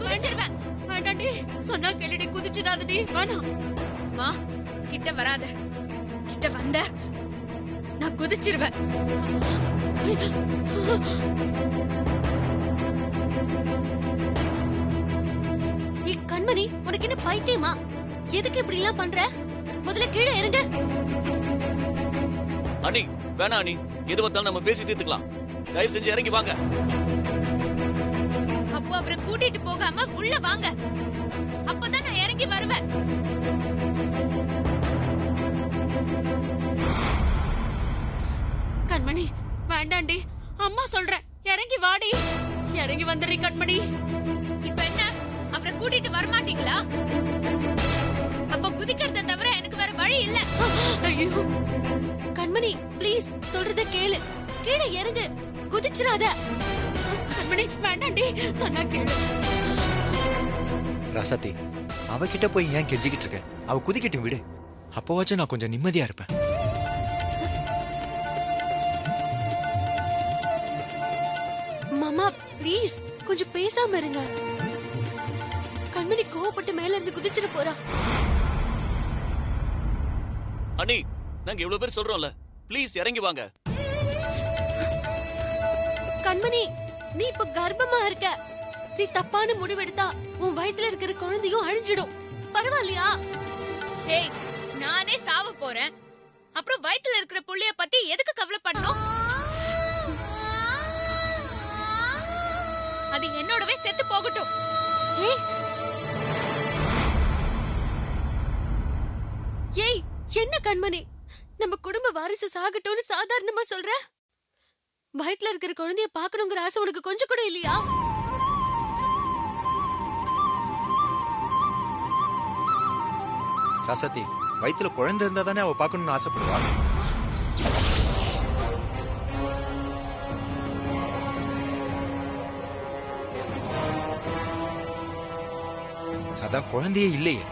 குதிச்சிருவேன். வேண்டாண்டி, சொன்னா கேளுடி, குதிச்சிடாதடி, வேணாம். மா கிட்ட வராத, கிட்ட வந்த நான் குதிச்சிருவேன். கண்மணி, உனக்கு என்ன பைத்தியமா? எதுக்கு இப்படி எல்லாம் பண்ற? முதல்ல கீழே இறங்க. அண்ணி வேணா அண்ணி, எது வந்தாலும் நம்ம பேசி தீர்த்துக்கலாம். தயவு செஞ்சு இறங்கி வாங்க. அப்போ அவரை கூட்டிட்டு போகாம உள்ள வாங்க, அப்பதான் நான் இறங்கி வருவேன். கண்மணி வேண்டாண்டி, அம்மா சொல்றேன், இறங்கி வாடி. இறங்கி வந்துடுறீ கண்மணி. இப்ப என்ன, அவரை கூட்டிட்டு வரமாட்டீங்களா? அப்ப குதிக்கிறத தவிர எனக்கு வேற வழி இல்ல. ஐயோ கண்மணி, ப்ளீஸ் சொல்றத கேளு. கீழே இறங்கு, குதிச்சிராத. கண்மணி வேண்டாண்டி, சொன்னா கேளு. ரசத்தி, அவகிட்ட போய் ஏன் கெஞ்சிக்கிட்டு இருக்க? அவ குதிக்கட்டும் விடு, அப்பவாச்சும் நான் கொஞ்சம் நிம்மதியா இருப்பேன். மாமா ப்ளீஸ் கொஞ்சம் பேசாம இருங்க. கண்மணி கோவப்பட்டு மேல இருந்து குதிச்சிட்டு போறா. அண்ணி நாங்க இவ்வளவு பேர் சொல்றோம்ல, ப்ளீஸ் இறங்கி வாங்க. கண்மணி, நீ இப்ப கர்ப்பமா இருக்க. நீ தப்பான முடிவெடுத்தா உன் வயித்துல இருக்கிற குழந்தையும் அழிஞ்சிடும். பரவாயில்லையா? ஏய், நானே சாவ போறேன், அப்புறம் வயித்துல இருக்கிற புள்ளைய பத்தி எதுக்கு கவலைப்படணும்? அது என்னோடவே செத்து போகட்டும். ஏய், என்ன கண்மணி, நம்ம குடும்ப வாரிசு சாகட்டும்னு சாதாரணமா சொல்ற? வயித்துல இருக்கிற குழந்தைய பாக்கணுங்கிற ஆசை உனக்கு கொஞ்சம் கூட இல்லையா? ரசத்தி, வயித்துல குழந்தை இருந்தா தானே அவ பாக்கணும்னு ஆசைப்படுவா. அதான் குழந்தையே இல்லையே.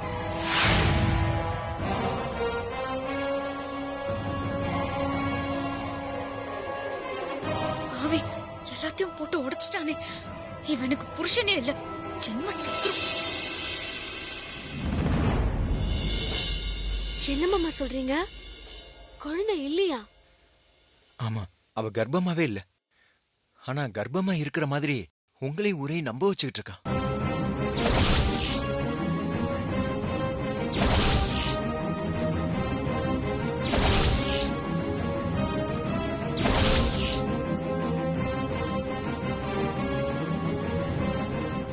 ஆவி எல்லாத்தையும் போட்டு உடைச்சிட்டானே, இவனுக்கு புருஷனே இல்ல, ஜென்ம சத்ரு. என்ன மாமா சொல்றீங்க? குழந்தை இல்லையா? ஆமா, அவ கர்ப்பமாவே இல்ல. ஆனா கர்ப்பமா இருக்கிற மாதிரி உங்களையும் ஊரே நம்ப வச்சுக்கிட்டு இருக்கா.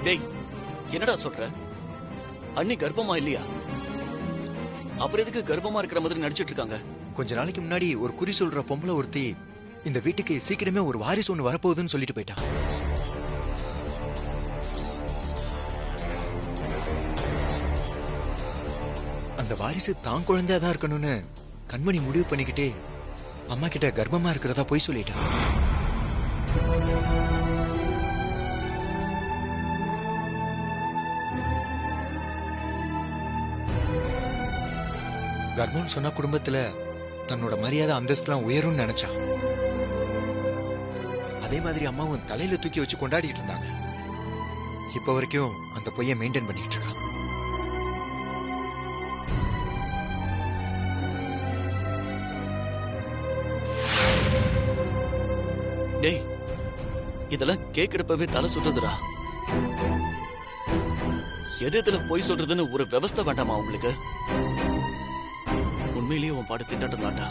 டேய், என்னடா சொல்ற? அண்ணி கர்ப்பமா இல்லையா? அப்புறம் எதுக்கு கர்ப்பமா இருக்கிற மாதிரி நடிச்சிட்டு இருக்காங்க? கொஞ்ச நாளைக்கு முன்னாடி ஒரு குறி சொல்ற பொம்பளை ஒருத்தி இந்த வீட்டுக்கு சீக்கிரமே ஒரு வாரிசு ஒண்ணு வரப்போகுதுன்னு சொல்லிட்டு போயிட்டா. அந்த வாரிசு தான் குழந்தையாதான் இருக்கணும்னு கண்மணி முடிவு பண்ணிக்கிட்டே அம்மா கிட்ட கர்ப்பமா இருக்கிறதா போய் சொல்லிட்டா. கர்ப்பம் சொன்ன குடும்பத்துல தன்னோட மரியாதை அந்தஸ்துலாம் உயரும்னு நினைச்சா. அதே மாதிரி அம்மாவும் தலையில தூக்கி வச்சு கொண்டாடிட்டு இருந்தாங்க. இப்ப வரைக்கும் அந்த பொய்யை மெயின்டைன் பண்ணிட்டு இருக்கா. டேய், இதெல்லாம் கேக்குறப்பவே தலை சுத்துதுடா. எது இதுல பொய் சொல்றதுன்னு ஒரு விவஸ்தை வேண்டாமா உங்களுக்கு? உண்மையிலேயே உன் பாட்டு திண்டாட்டம் தான்டா.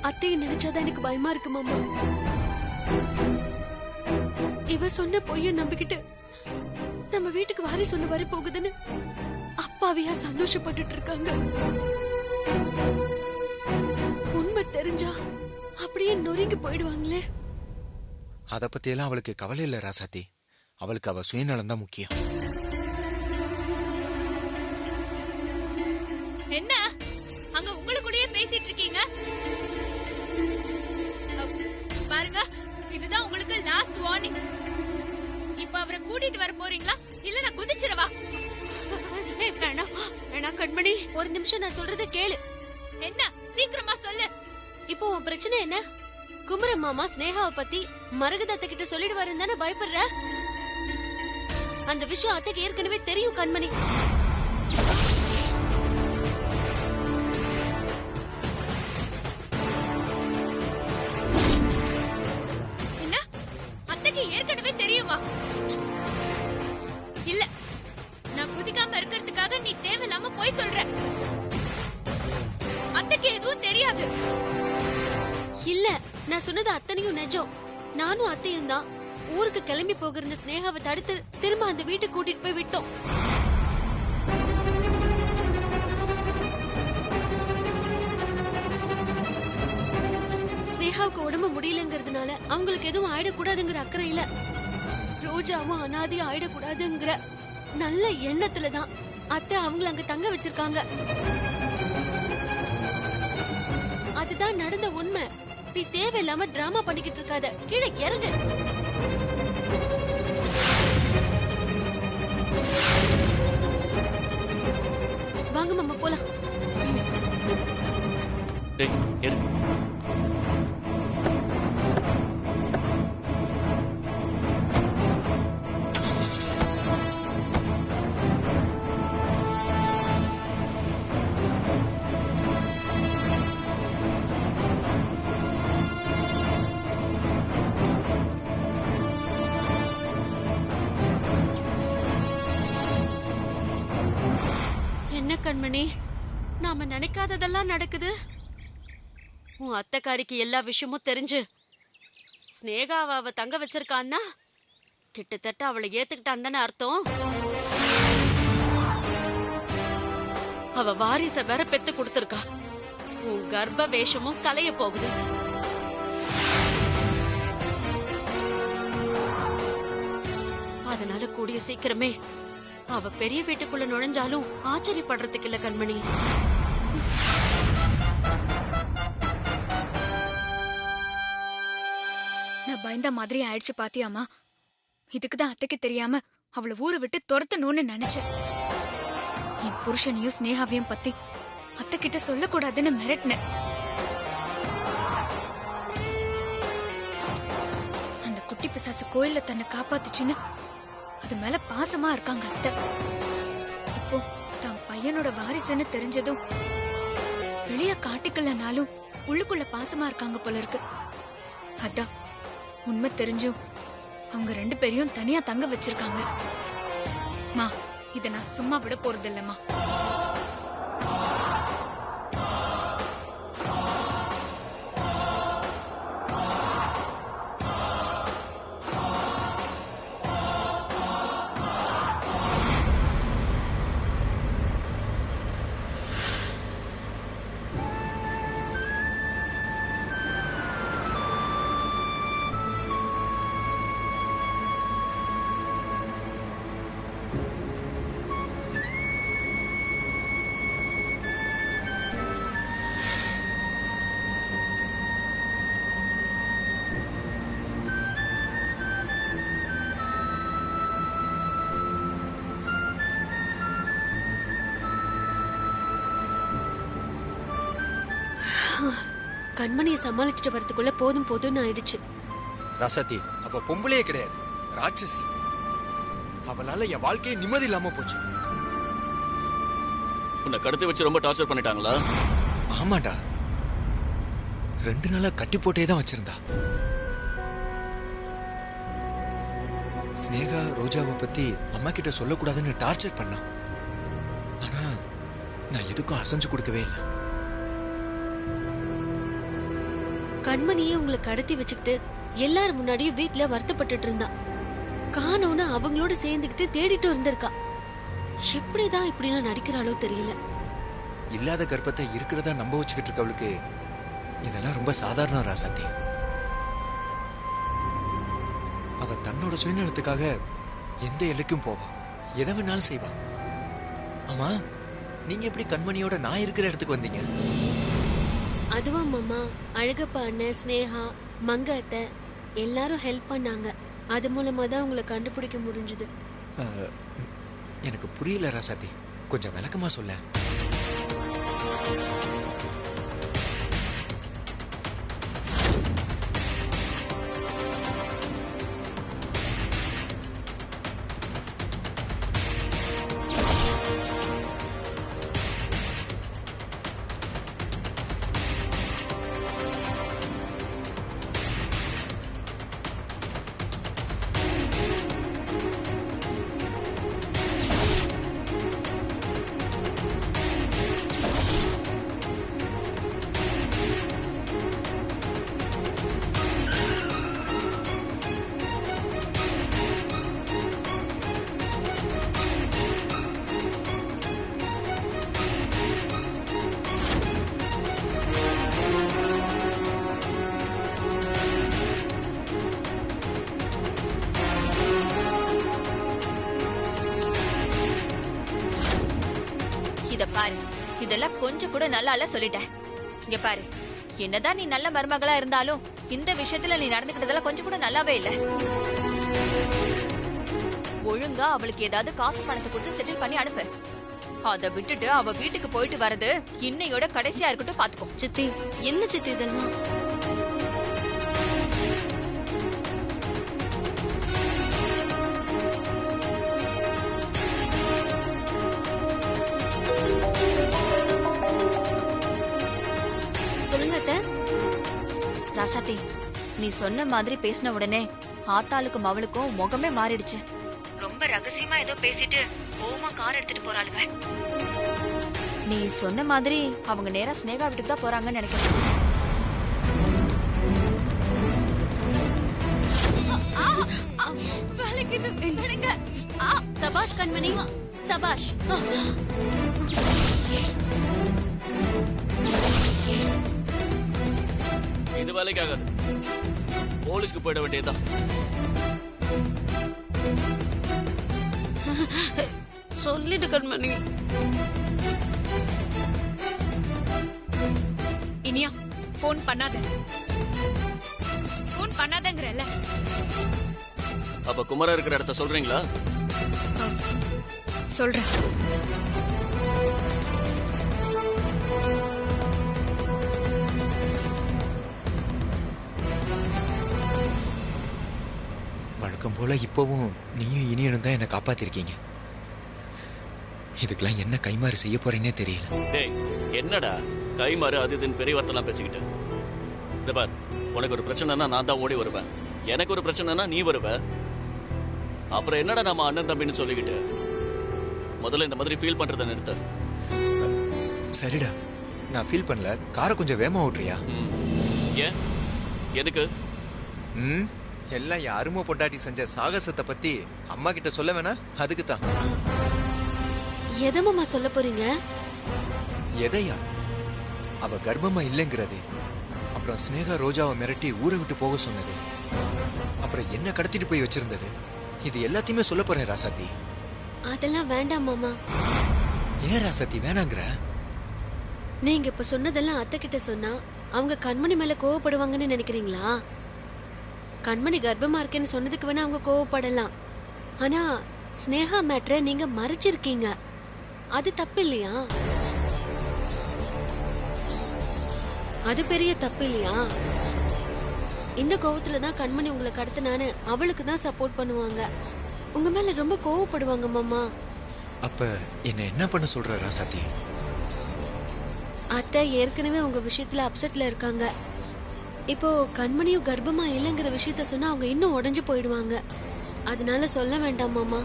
அத்தையை நினைச்சாதான் எனக்கு பயமா இருக்கு மாமா. இவ சொன்ன பொய்ய நம்பிக்கிட்டு நம்ம வீட்டுக்கு வாரிசு ஒண்ணு வர போகுதுன்னு அப்பாவியா சந்தோஷப்பட்டுட்டு இருக்காங்க. உண்மை தெரிஞ்சா அப்படியே நொறுங்கி போயிடுவாங்களே. அத பத்தி எல்லாம் அவளுக்கு கவலை இல்ல ராசாத்தி. அவளுக்கு அவ சுயநலம் தான் முக்கியம். என்ன அங்க உங்களுக்குள்ளேயே பேசிட்டு இருக்கீங்க? பாருங்க, இதுதான் உங்களுக்கு லாஸ்ட் வார்னிங். இப்ப அவரை கூட்டிட்டு வர போறீங்களா இல்ல நான் குதிச்சிரவா? வேணா கண்மணி, ஒரு நிமிஷம் நான் சொல்றத கேளு. என்ன, சீக்கிரமா சொல்லு. இப்போ உன் பிரச்சனை என்ன? குமர மாமா ஸ்னேகாவை பத்தி மரகதத்தை கிட்ட சொல்லிடுவாருன்னு தானே பயப்படுற? அந்த விஷயம் அத்தைக்கு ஏற்கனவே தெரியும் கண்மணி. என்ன அத்தைக்கு ஏற்கனவே தெரியுமா? இல்ல, நான் குதிக்காம இருக்கிறதுக்காக நீ தேவையில்லாம போய் சொல்ற. அத்தைக்கு எதுவும் தெரியாது. இல்ல, நான் சொன்னது அத்தனையும் நிஜம். நானும் அத்தையும் தான் ஊருக்கு கிளம்பி போகிற ஸ்னேகாவை தடுத்து திரும்ப அந்த வீட்டுக்கு கூட்டிட்டு போய் விட்டோம். ஸ்னேகாவுக்கு உடம்பு முடியலங்கிறதுனால அவங்களுக்கு எதுவும் ஆயிடக்கூடாதுங்கிற அக்கறையில, ரோஜாவும் அனாதையும் ஆயிடக்கூடாதுங்கிற நல்ல எண்ணத்துலதான் அத்தை அவங்கள அங்க தங்க வச்சிருக்காங்க. அதுதான் நடந்த உண்மை. நீ தேவையில்லாம டிராமா பண்ணிக்கிட்டு இருக்காத, கீழே இறங்கு. வாங்க மாமா போலாம். டேய் எடு. என்ன கண்மணி, நாம நினைக்காததெல்லாம் நடக்குது. உன் அத்தைக்காரிக்கு எல்லா விஷயமும் தெரிஞ்சு ஸ்னேகாவை அவ தங்க வச்சிருக்கான்னா கிட்டத்தட்ட அவளை ஏத்துக்கிட்டான் தானே அர்த்தம். அவ வாரிச வேற பெத்து கொடுத்திருக்கா. உன் கர்ப்ப வேஷமும் கலைய போகுது. அதனால கூடிய சீக்கிரமே அவ பெரிய வீட்டுக்குள்ள நுழைஞ்சாலும் ஆச்சரியப்படுறதுக்கு இல்ல கண்மணி. நான் பயந்த மாதிரி ஆயிடுச்சு பாத்தியாமா? இதுக்குதான் அத்தைக்கு தெரியாம அவளை ஊரை விட்டு துரத்தணும்னு நினைச்சேன். என் புருஷனையும் ஸ்னேகாவையும் பத்தி அத்தை கிட்ட சொல்லக்கூடாதுன்னு மிரட்டினேன். அந்த குட்டி பிசாசு கோயில்ல தன்னை காப்பாத்துச்சுன்னு அது மேல பாசமா இருக்காங்க அத்தை. இப்போ தான் பையனோட வாரிசுன்னு தெரிஞ்சதும் வெளிய காட்டிக்கலனாலும் உள்ளுக்குள்ள பாசமா இருக்காங்க போல இருக்கு. அதான் உண்மை தெரிஞ்சும் அவங்க 2 பேரையும் தனியா தங்க வச்சிருக்காங்க. மா, இத நான் சும்மா விட போறது இல்லம்மா. கண்மணியை சமாளிச்சுட்டு வரதுக்குள்ள போதும் போதும்னு ஆயிடுச்சு. ராசாத்தி, அவ பொம்பளையே கிடையாது, ராட்சசி. அவளால என் வாழ்க்கையே நிம்மதி இல்லாம போச்சு. உன்னை கடத்தி வச்சு ரொம்ப டார்ச்சர் பண்ணிட்டாங்களா? ஆமாடா, 2 நாளா கட்டி போட்டே தான் வச்சிருந்தா. ஸ்னேகா ரோஜாவை பத்தி அம்மா கிட்ட சொல்லக்கூடாதுன்னு டார்ச்சர் பண்ணா. ஆனா நான் எதுக்கும் அசைஞ்சு கொடுக்கவே இல்லை. கண்மணியே உங்களை கடத்தி வச்சுக்கிட்டு எல்லாரும் முன்னாடியும் வீட்டுல வருத்தப்பட்டுட்டு இருந்தா. காணோன்னு அவங்களோட சேர்ந்துக்கிட்டு தேடிட்டு இருந்திருக்கா. எப்படிதான் இப்படிலாம் நடிக்கிறாளோ தெரியல. இல்லாத கர்ப்பத்தை இருக்கிறதா நம்ப வச்சுக்கிட்டு இருக்கவளுக்கு இதெல்லாம் ரொம்ப சாதாரண ராசாத்தி. அவ தன்னோட சுயநலத்துக்காக எந்த எல்லைக்கும் போவா, எதை வேணாலும் செய்வா. ஆமா, நீங்க எப்படி கண்மணியோட நான் இருக்கிற இடத்துக்கு வந்தீங்க? அதுவா மாமா, அழகப்பா அண்ணன், ஸ்னேகா, மங்க அத்தை எல்லாரும் ஹெல்ப் பண்ணாங்க. அது மூலமா தான் உங்களை கண்டுபிடிக்க முடிஞ்சது. எனக்கு புரியல ராசாத்தி, கொஞ்சம் விளக்கமா சொல்ல. பாரு, இதெல்லாம் கொஞ்சம் கூட நல்லா இல்ல சொல்லிட்டேன். இங்க பாரு, என்னதான் நீ நல்ல மருமகளா இருந்தாலும் இந்த விஷயத்துல நீ நடந்துக்கிட்டதெல்லாம் கொஞ்சம் கூட நல்லாவே இல்ல. ஒழுங்கா அவளுக்கு ஏதாவது காசு பணத்தை கொடுத்து செட்டில் பண்ணி அனுப்பு. அத விட்டுட்டு அவ வீட்டுக்கு போயிட்டு வரது இன்னையோட கடைசியா இருக்கட்டும், பாத்துக்கோ. சித்தி, என்ன சித்தி இதெல்லாம்? சொல்லுங்க அத்தை. ராசாத்தி, நீ சொன்ன மாதிரி பேசின உடனே ஆத்தாளுக்கும் அவளுக்கும் முகமே மாறிடுச்சு. ரொம்ப ரகசியமா ஏதோ பேசிட்டு கோவமா கார் எடுத்துட்டு போறாளுங்க. நீ சொன்ன மாதிரி அவங்க நேரா ஸ்னேகா வீட்டுக்கு தான் போறாங்கன்னு நினைக்கிறேன். சபாஷ் கண்மணி, சபாஷ். இது வேலைக்கு ஆகாது. போலீஸ்க்கு போயிட வேண்டியதுதான். சொல்லிட்டு கண்மணி. இனியா போன் பண்ணாத. போன் பண்ணாதங்கறல. அப்ப குமரா இருக்கிற இடத்த சொல்றீங்களா? சொல்றேன். வழக்கம் போல இப்பவும் நீயும் இனியனும் தான் என்னை காப்பாத்திருக்கீங்க. இதுக்கெல்லாம் என்ன கைமாறு செய்ய போறேன்னே தெரியல. டேய், என்னடா கைமாறு அது இதுன்னு பெரிய வார்த்தைலாம் பேசிக்கிட்டு. இந்த பார், உனக்கு ஒரு பிரச்சனைனா நான் தான் ஓடி வருவேன். எனக்கு ஒரு பிரச்சனைனா நீ வருவ. அப்புறம் என்னடா நம்ம அண்ணன் தம்பின்னு சொல்லிக்கிட்டு. முதல்ல இந்த மாதிரி ஃபீல் பண்றதை நிறுத்த. சரிடா, நான் ஃபீல் பண்ணல. காரை கொஞ்சம் வேகமா ஓட்டுறியா? ஏன்? எதுக்கு? எல்லாம் என் அருமை பொண்டாட்டி செஞ்ச சாகசத்தை பத்தி அம்மா கிட்ட சொல்ல வேணா? அதுக்கு தான். எதமாமா சொல்ல போறீங்க? எதையா? அவ கர்ப்பமா இல்லைங்கிறது, அப்புறம் ஸ்னேகா ரோஜாவை மிரட்டி ஊரை விட்டு போக சொன்னது, அப்புறம் என்ன கடத்திட்டு போய் வச்சிருந்தது, இது எல்லாத்தையுமே சொல்ல போறேன் ராசாத்தி. அதெல்லாம் வேண்டாம் மாமா. ஏன் ராசாத்தி வேணாங்கிற? நீங்க இப்ப சொன்னதெல்லாம் அத்தை கிட்ட சொன்னா அவங்க கண்மணி மேல கோவப்படுவாங்கன்னு நினைக்கிறீங்களா? கண்மணி கர்ப்பமா இருக்கேன்னு சொன்னதுக்கு வேணா அவங்க கோவப்படலாம். ஆனா ஸ்னேகா மேட்ரை நீங்க மறைச்சிருக்கீங்க. அது தப்பு இல்லையா? அது பெரிய தப்பு இல்லையா? இந்த கோவத்துலதான் கண்மணி உங்களை கடத்தினான்னு அவளுக்கு தான் சப்போர்ட் பண்ணுவாங்க. உங்க மேல ரொம்ப கோவப்படுவாங்க மாமா. அப்ப என்ன என்ன பண்ண சொல்ற ராசாத்தி? அத்தை ஏற்கனவே உங்க விஷயத்துல அப்செட்ல இருக்காங்க. இப்போ கண்மணியும் கர்ப்பமா இல்லைங்கிற விஷயத்த சொன்னா அவங்க இன்னும் உடைஞ்சு போயிடுவாங்க. அதனால சொல்ல வேண்டாம் மாமா.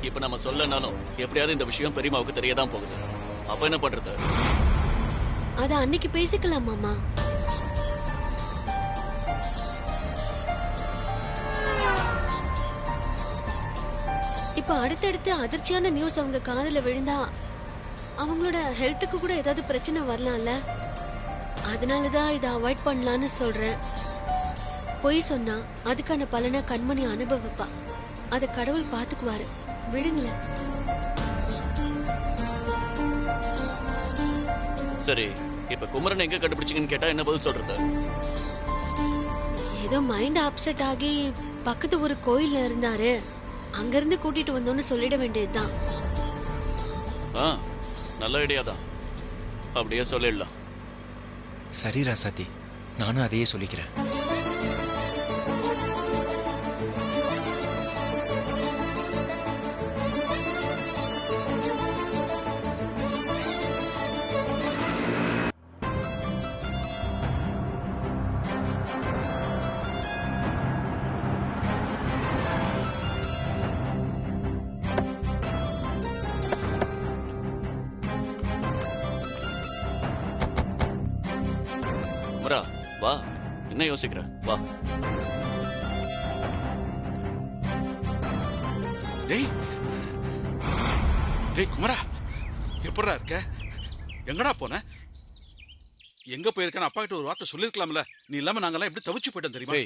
இப்ப நம்ம சொல்லனாலும் எப்படியாவது இந்த விஷயம் பெரியமாவுக்கு தெரியதான் போகுது. அப்ப என்ன பண்றது? அத அன்னைக்கு பேசிக்கலாம் மாமா. இப்ப அடுத்தடுத்து அதிர்ச்சியான நியூஸ் அவங்க காதுல விழுந்தா அவங்களோட ஹெல்த்துக்கு கூட ஏதாவது பிரச்சனை வரலாம்ல. அதனாலதான் இதை அவாய்ட் பண்ணலான்னு சொல்றேன். பொய் சொன்னா அதுக்கான பலனை கண்மணி அனுபவிப்பா. அத கடவுள் பாத்துக்குவாரு. விடுங்களேன். சரி, இப்ப குமரன் எங்க கண்டுபிடிச்சீங்கன்னு கேட்டா என்ன பதில் சொல்றது? ஏதோ மைண்ட் அப்செட் ஆகி பக்கத்து ஒரு கோயில்ல இருந்தாரு, அங்கிருந்து கூட்டிட்டு வந்தோன்னு சொல்லிட வேண்டியதுதான். நல்ல ஐடியா தான். அப்படியே சொல்லிடலாம். சரி ராசாத்தி, நானும் அதையே சொல்லிக்கிறேன். குமரா, வா. என்ன யோசிக்கிற? வா. டேய் டேய் குமரா, எப்படா இருக்க? எங்கடா போன? எங்க போயிருக்கேன்னு அப்பா கிட்ட ஒரு வார்த்தை சொல்லிருக்கலாம்ல. நீ இல்லாம நாங்கெல்லாம் எப்படி தவிச்சு போயிட்டோம் தெரியுமா?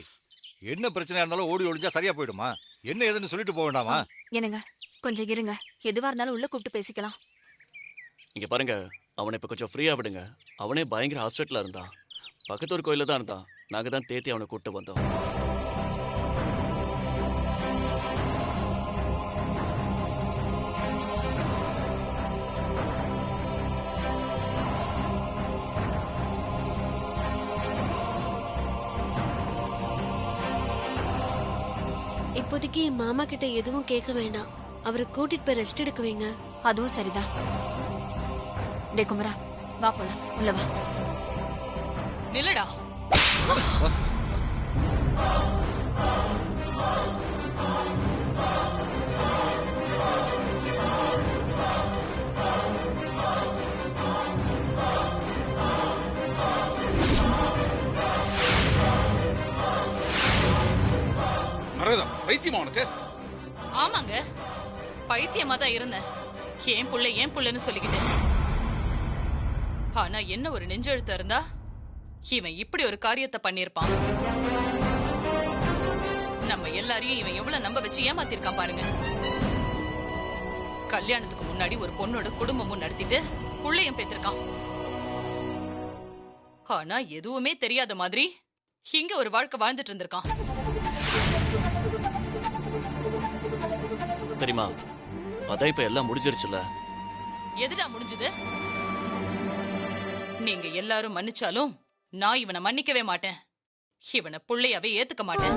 என்ன பிரச்சனையா இருந்தாலும் ஓடி ஒளிஞ்சா சரியா போயிடுமா? என்ன ஏதுன்னு சொல்லிட்டு போக வேண்டாமா? என்னங்க, கொஞ்சம் இருங்க, எதுவா இருந்தாலும் உள்ள கூப்பிட்டு பேசிக்கலாம். இங்க பாருங்க, அவனை இப்ப கொஞ்சம் ஃப்ரீயா விடுங்க. அவனே பயங்கர அப்செட்ல இருந்தான். பக்கத்து ஒரு கோயில தான் இருந்தான். நாங்க தான் தேத்தி அவனை கூப்பிட்டு வந்தோம். இப்போதைக்கு மாமா கிட்ட எதுவும் கேட்க வேண்டாம். அவரை கூட்டிட்டு போய் ரெஸ்ட் எடுக்க வைங்க. அதுவும் சரிதான். டே குமரா, வா போலாம், உள்ள வா. நில்லடா. மரகதம், பைத்தியமா உனக்கு? ஆமாங்க, பைத்தியமா தான் இருந்தேன். ஏன் புள்ளைன்னு சொல்லிக்கிட்டு. ஆனா என்ன ஒரு நெஞ்செழுத்த இருந்தா இவன் இப்படி ஒரு காரியத்தை பண்ணிருப்பான். நம்ம எல்லாரையும் இவன் எவ்வளவு நம்ப வச்சு ஏமாத்திருக்கான் பாருங்க. கல்யாணத்துக்கு முன்னாடி ஒரு பொண்ணோட குடும்பமும் நடத்திட்டு புள்ளையும் பெற்றிருக்கான். ஆனா எதுவுமே தெரியாத மாதிரி இங்க ஒரு வாழ்க்கை வாழ்ந்துட்டு இருந்திருக்கான். தெரியுமா, அதான் இப்ப எல்லாம் முடிஞ்சிருச்சுல. எதுடா முடிஞ்சது? நீங்க எல்லாரும் மன்னிச்சாலும் நான் இவனை மன்னிக்கவே மாட்டேன். இவனை புள்ளையாவே ஏத்துக்க மாட்டேன்.